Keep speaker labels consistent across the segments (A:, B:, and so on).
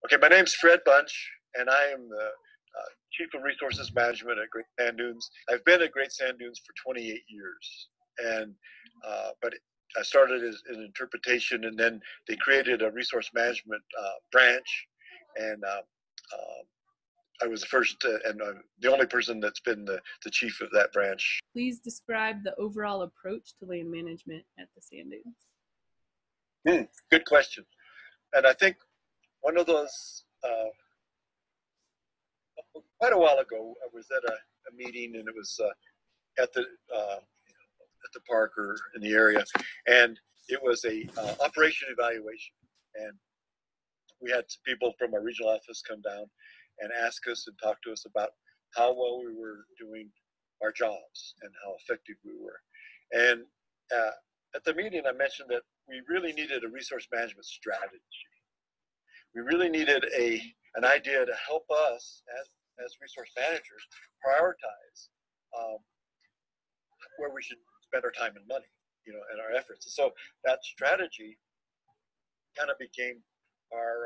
A: Okay, my name's Fred Bunch, and I am the Chief of Resources Management at Great Sand Dunes. I've been at Great Sand Dunes for 28 years, and but I started as in interpretation, and then they created a resource management branch, and I was the first and the only person that's been the chief of that branch.
B: Please describe the overall approach to land management at the Sand Dunes.
A: Good question, and I think one of those. Quite a while ago, I was at a meeting, and it was at the park or in the area, and it was a operation evaluation, and we had some people from our regional office come down and ask us and talk to us about how well we were doing our jobs and how effective we were. And at the meeting, I mentioned that we really needed a resource management strategy. We really needed an idea to help us as resource managers prioritize where we should spend our time and money, and our efforts. And so that strategy kind of became our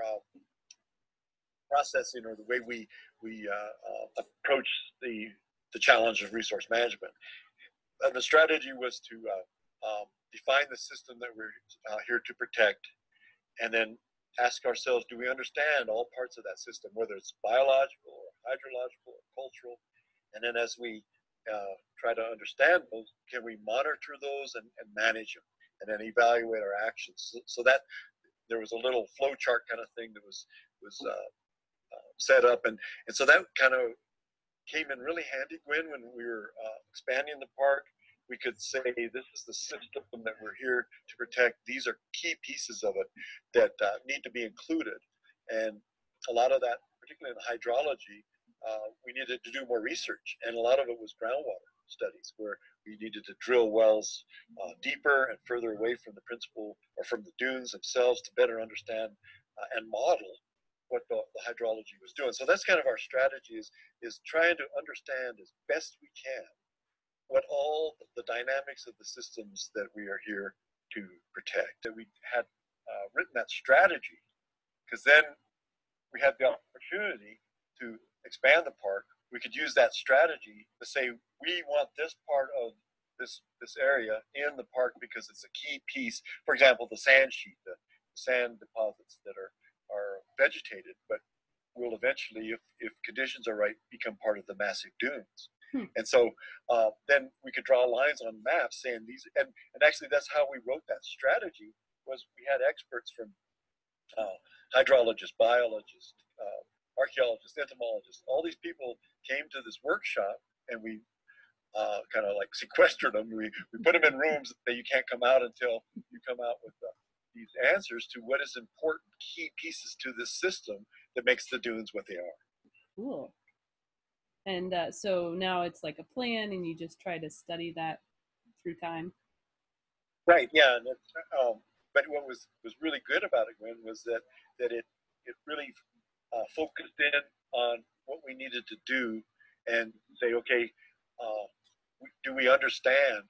A: processing, or the way we approach the challenge of resource management. And the strategy was to define the system that we're here to protect, and then ask ourselves, do we understand all parts of that system, whether it's biological or hydrological or cultural? And then as we try to understand those, can we monitor those and manage them, and then evaluate our actions? So that there was a little flow chart kind of thing that was set up, and so that kind of came in really handy, Gwen, when we were expanding the park. We could say, this is the system that we're here to protect. These are key pieces of it that need to be included. And a lot of that, particularly in hydrology, we needed to do more research. And a lot of it was groundwater studies, where we needed to drill wells deeper and further away from the principal or from the dunes themselves to better understand and model what the hydrology was doing. So that's kind of our strategy, is trying to understand as best we can what all the dynamics of the systems that we are here to protect. And we had written that strategy because then we had the opportunity to expand the park. We could use that strategy to say, we want this part of this area in the park because it's a key piece. For example, the sand sheet, the sand deposits that are vegetated, but will eventually, if conditions are right, become part of the massive dunes. And so then we could draw lines on maps saying these, and actually that's how we wrote that strategy. Was we had experts from hydrologists, biologists, archaeologists, entomologists. All these people came to this workshop, and we kind of like sequestered them. We put them in rooms that you can't come out until you come out with these answers to what is important key pieces to this system that makes the dunes what they are.
B: Cool. And so now it's like a plan, and you just try to study that through time.
A: Right. Yeah. And but what was really good about it, Gwen, was that it really focused in on what we needed to do, and say, okay, do we understand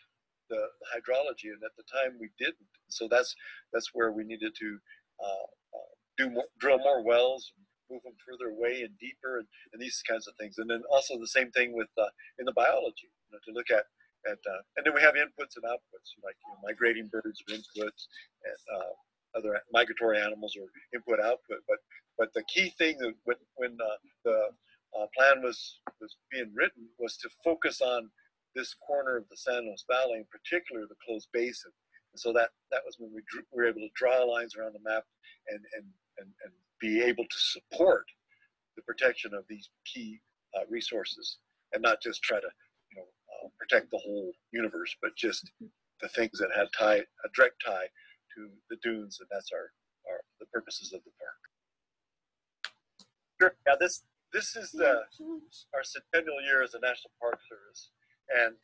A: the hydrology? And at the time, we didn't. So that's where we needed to drill more wells, and move them further away and deeper, and these kinds of things. And then also the same thing with in the biology, to look at and then we have inputs and outputs, like migrating birds are inputs, and other migratory animals are input output. But the key thing that when the plan was being written was to focus on this corner of the San Luis Valley, in particular the closed basin. And so that was when we were able to draw lines around the map and be able to support the protection of these key resources, and not just try to protect the whole universe, but just the things that had a direct tie to the dunes, and that's the purposes of the park. Sure. Yeah, this is our centennial year as a National Park Service, and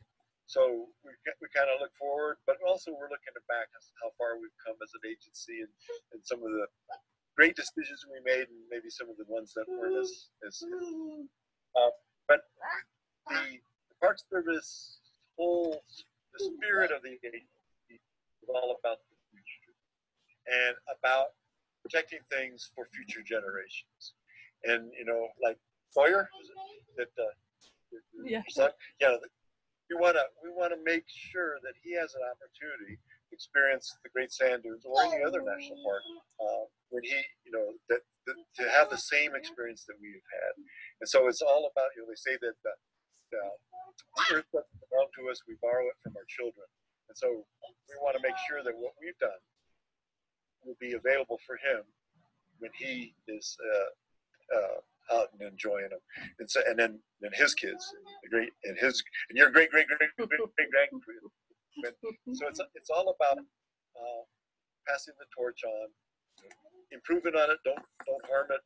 A: so we kind of look forward, but also we're looking back at how far we've come as an agency, and some of the great decisions we made, and maybe some of the ones that weren't as but the Park Service the spirit of the agency is all about the future, and about protecting things for future generations. And like Sawyer, that
B: Yeah.
A: your son, we want to make sure that he has an opportunity to experience the Great Sand Dunes or any other national park when he, to have the same experience that we've had. And so it's all about, they say that the earth doesn't belong to us; we borrow it from our children. And so we want to make sure that what we've done will be available for him when he is out and enjoying them, and then his kids, and your great grandkids. So it's all about passing the torch on, improving on it, don't harm it,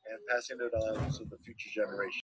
A: and passing it on to the future generation.